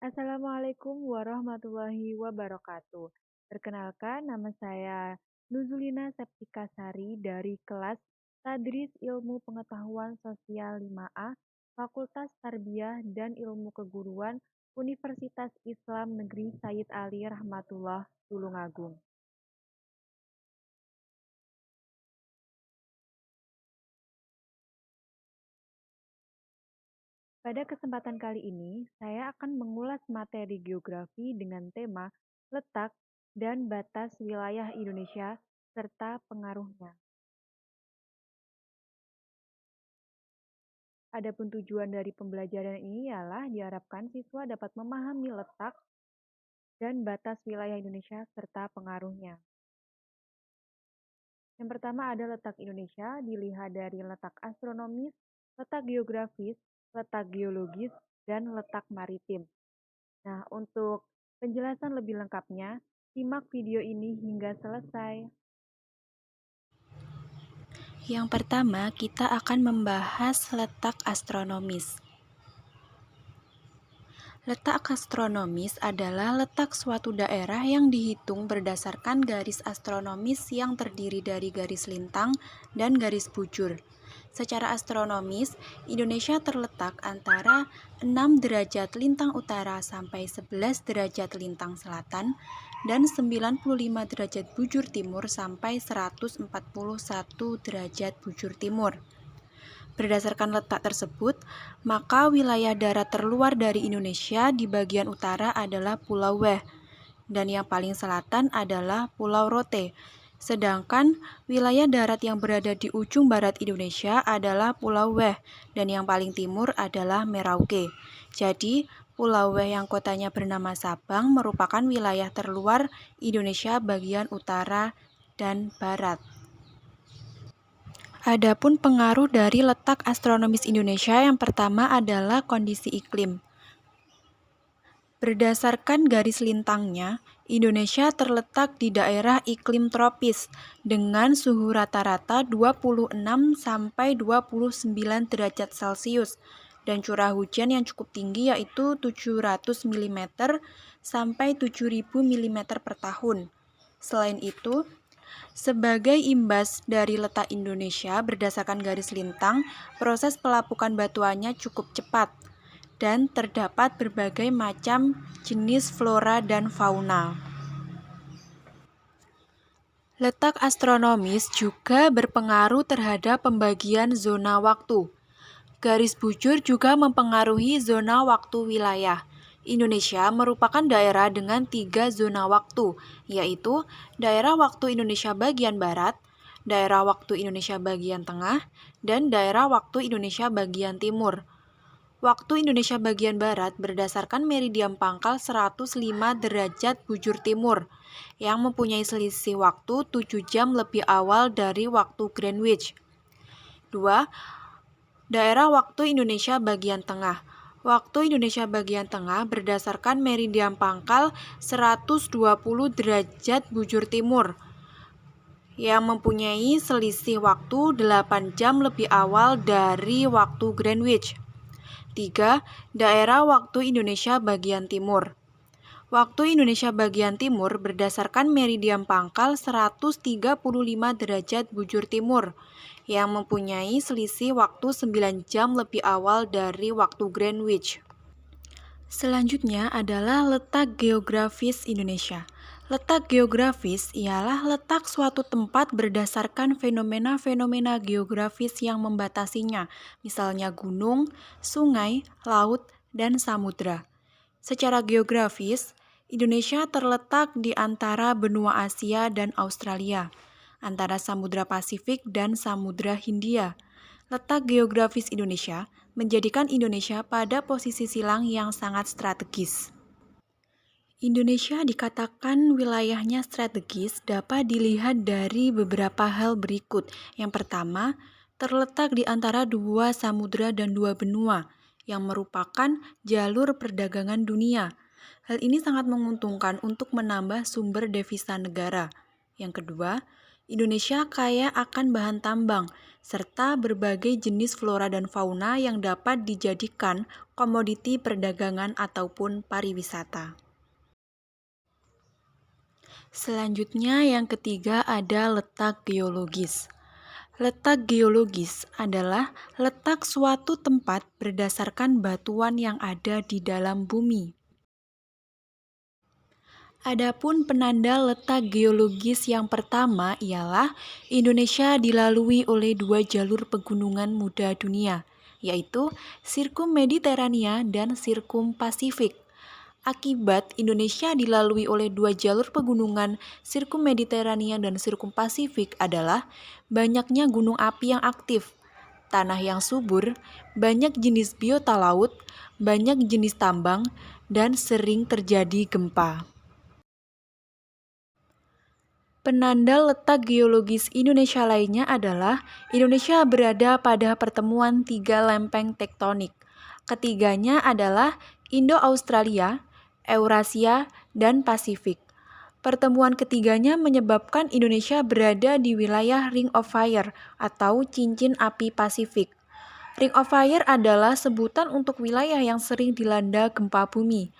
Assalamualaikum warahmatullahi wabarakatuh. Perkenalkan, nama saya Nuzulina Septikasari dari kelas Tadris Ilmu Pengetahuan Sosial 5A, Fakultas Tarbiyah dan Ilmu Keguruan, Universitas Islam Negeri Said Ali Rahmatullah, Tulungagung. Pada kesempatan kali ini, saya akan mengulas materi geografi dengan tema letak dan batas wilayah Indonesia serta pengaruhnya. Adapun tujuan dari pembelajaran ini ialah diharapkan siswa dapat memahami letak dan batas wilayah Indonesia serta pengaruhnya. Yang pertama ada letak Indonesia, dilihat dari letak astronomis, letak geografis, letak geologis, dan letak maritim. Nah, untuk penjelasan lebih lengkapnya, simak video ini hingga selesai. Yang pertama, kita akan membahas letak astronomis. Letak astronomis adalah letak suatu daerah yang dihitung berdasarkan garis astronomis yang terdiri dari garis lintang dan garis bujur. Secara astronomis, Indonesia terletak antara 6 derajat lintang utara sampai 11 derajat lintang selatan dan 95 derajat bujur timur sampai 141 derajat bujur timur. Berdasarkan letak tersebut, maka wilayah darat terluar dari Indonesia di bagian utara adalah Pulau Weh, dan yang paling selatan adalah Pulau Rote. Sedangkan wilayah darat yang berada di ujung barat Indonesia adalah Pulau Weh, dan yang paling timur adalah Merauke. Jadi, Pulau Weh yang kotanya bernama Sabang merupakan wilayah terluar Indonesia bagian utara dan barat. Adapun pengaruh dari letak astronomis Indonesia yang pertama adalah kondisi iklim. Berdasarkan garis lintangnya, Indonesia terletak di daerah iklim tropis dengan suhu rata-rata 26 sampai 29 derajat Celcius dan curah hujan yang cukup tinggi yaitu 700 mm sampai 7000 mm per tahun. Selain itu, sebagai imbas dari letak Indonesia berdasarkan garis lintang, proses pelapukan batuannya cukup cepat dan terdapat berbagai macam jenis flora dan fauna. Letak astronomis juga berpengaruh terhadap pembagian zona waktu. Garis bujur juga mempengaruhi zona waktu wilayah. Indonesia merupakan daerah dengan 3 zona waktu, yaitu daerah waktu Indonesia bagian barat, daerah waktu Indonesia bagian tengah, dan daerah waktu Indonesia bagian timur. Waktu Indonesia bagian barat berdasarkan meridian pangkal 105 derajat bujur timur, yang mempunyai selisih waktu 7 jam lebih awal dari waktu Greenwich. 2. Daerah waktu Indonesia bagian tengah. Waktu Indonesia bagian tengah berdasarkan meridian pangkal 120 derajat bujur timur yang mempunyai selisih waktu 8 jam lebih awal dari waktu Greenwich. 3. Daerah waktu Indonesia bagian timur. Waktu Indonesia bagian timur berdasarkan meridian pangkal 135 derajat bujur timur yang mempunyai selisih waktu 9 jam lebih awal dari waktu Greenwich. Selanjutnya adalah letak geografis Indonesia. Letak geografis ialah letak suatu tempat berdasarkan fenomena-fenomena geografis yang membatasinya, misalnya gunung, sungai, laut, dan samudra. Secara geografis, Indonesia terletak di antara benua Asia dan Australia, antara Samudra Pasifik dan Samudra Hindia. Letak geografis Indonesia menjadikan Indonesia pada posisi silang yang sangat strategis. Indonesia dikatakan wilayahnya strategis dapat dilihat dari beberapa hal berikut. Yang pertama, terletak di antara 2 samudra dan 2 benua, yang merupakan jalur perdagangan dunia. Hal ini sangat menguntungkan untuk menambah sumber devisa negara. Yang kedua, Indonesia kaya akan bahan tambang, serta berbagai jenis flora dan fauna yang dapat dijadikan komoditi perdagangan ataupun pariwisata. Selanjutnya yang ketiga ada letak geologis. Letak geologis adalah letak suatu tempat berdasarkan batuan yang ada di dalam bumi. Adapun penanda letak geologis yang pertama ialah Indonesia dilalui oleh dua jalur pegunungan muda dunia, yaitu Sirkum Mediterania dan Sirkum Pasifik. Akibat Indonesia dilalui oleh dua jalur pegunungan Sirkum Mediterania dan Sirkum Pasifik adalah banyaknya gunung api yang aktif, tanah yang subur, banyak jenis biota laut, banyak jenis tambang, dan sering terjadi gempa. Penanda letak geologis Indonesia lainnya adalah Indonesia berada pada pertemuan tiga lempeng tektonik. Ketiganya adalah Indo-Australia, Eurasia, dan Pasifik. Pertemuan ketiganya menyebabkan Indonesia berada di wilayah Ring of Fire atau cincin api Pasifik. Ring of Fire adalah sebutan untuk wilayah yang sering dilanda gempa bumi.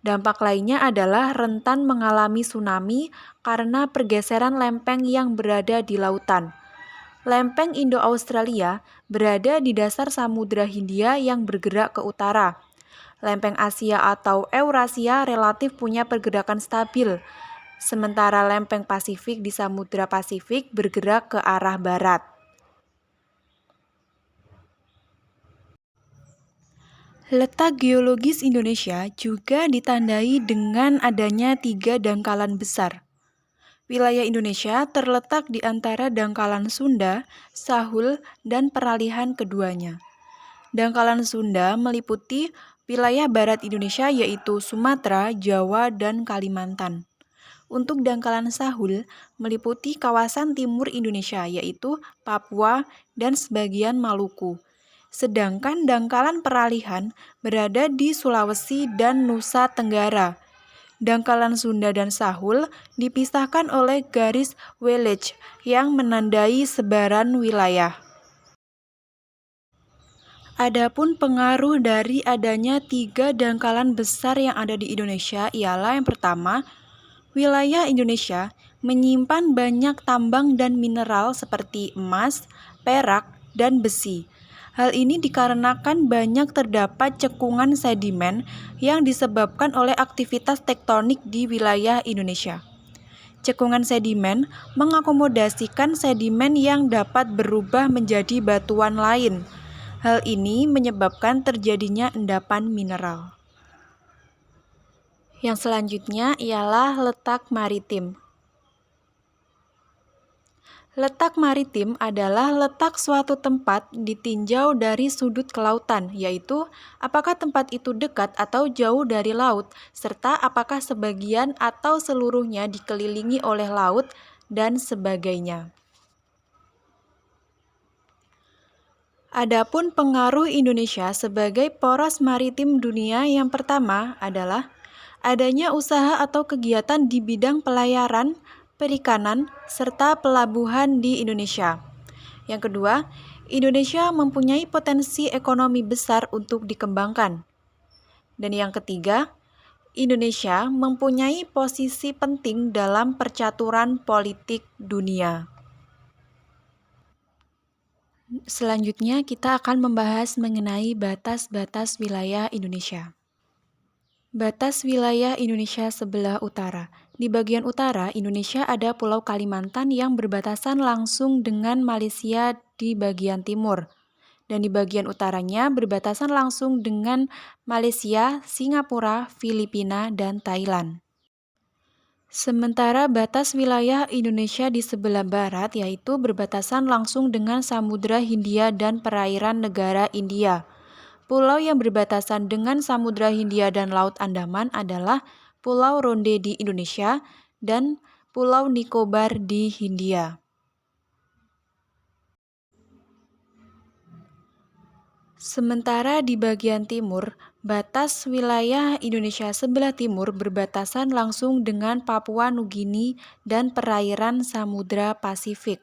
Dampak lainnya adalah rentan mengalami tsunami karena pergeseran lempeng yang berada di lautan. Lempeng Indo-Australia berada di dasar Samudra Hindia yang bergerak ke utara. Lempeng Asia atau Eurasia relatif punya pergerakan stabil, sementara lempeng Pasifik di Samudra Pasifik bergerak ke arah barat. Letak geologis Indonesia juga ditandai dengan adanya tiga dangkalan besar. Wilayah Indonesia terletak di antara dangkalan Sunda, Sahul, dan peralihan keduanya. Dangkalan Sunda meliputi wilayah barat Indonesia yaitu Sumatera, Jawa, dan Kalimantan. Untuk dangkalan Sahul meliputi kawasan timur Indonesia yaitu Papua dan sebagian Maluku. Sedangkan dangkalan peralihan berada di Sulawesi dan Nusa Tenggara. Dangkalan Sunda dan Sahul dipisahkan oleh garis Wallace yang menandai sebaran wilayah. Adapun pengaruh dari adanya tiga dangkalan besar yang ada di Indonesia ialah yang pertama, wilayah Indonesia menyimpan banyak tambang dan mineral seperti emas, perak, dan besi. Hal ini dikarenakan banyak terdapat cekungan sedimen yang disebabkan oleh aktivitas tektonik di wilayah Indonesia. Cekungan sedimen mengakomodasikan sedimen yang dapat berubah menjadi batuan lain. Hal ini menyebabkan terjadinya endapan mineral. Yang selanjutnya ialah letak maritim. Letak maritim adalah letak suatu tempat ditinjau dari sudut kelautan, yaitu apakah tempat itu dekat atau jauh dari laut, serta apakah sebagian atau seluruhnya dikelilingi oleh laut, dan sebagainya. Adapun pengaruh Indonesia sebagai poros maritim dunia yang pertama adalah adanya usaha atau kegiatan di bidang pelayaran, perikanan, serta pelabuhan di Indonesia. Yang kedua, Indonesia mempunyai potensi ekonomi besar untuk dikembangkan. Dan yang ketiga, Indonesia mempunyai posisi penting dalam percaturan politik dunia. Selanjutnya, kita akan membahas mengenai batas-batas wilayah Indonesia. Batas wilayah Indonesia sebelah utara. Di bagian utara, Indonesia ada Pulau Kalimantan yang berbatasan langsung dengan Malaysia di bagian timur. Dan di bagian utaranya berbatasan langsung dengan Malaysia, Singapura, Filipina, dan Thailand. Sementara batas wilayah Indonesia di sebelah barat yaitu berbatasan langsung dengan Samudra Hindia dan perairan negara India. Pulau yang berbatasan dengan Samudra Hindia dan Laut Andaman adalah Pulau Ronde di Indonesia dan Pulau Nicobar di Hindia. Sementara di bagian timur, Batas wilayah Indonesia sebelah timur berbatasan langsung dengan Papua Nugini dan perairan Samudra Pasifik.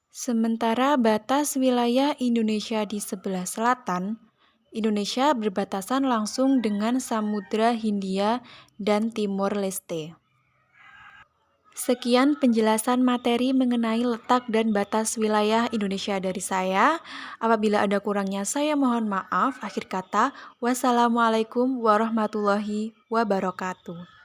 Sementara batas wilayah Indonesia di sebelah selatan, Indonesia berbatasan langsung dengan Samudra Hindia dan Timor Leste. Sekian penjelasan materi mengenai letak dan batas wilayah Indonesia dari saya. Apabila ada kurangnya, saya mohon maaf. Akhir kata, wassalamualaikum warahmatullahi wabarakatuh.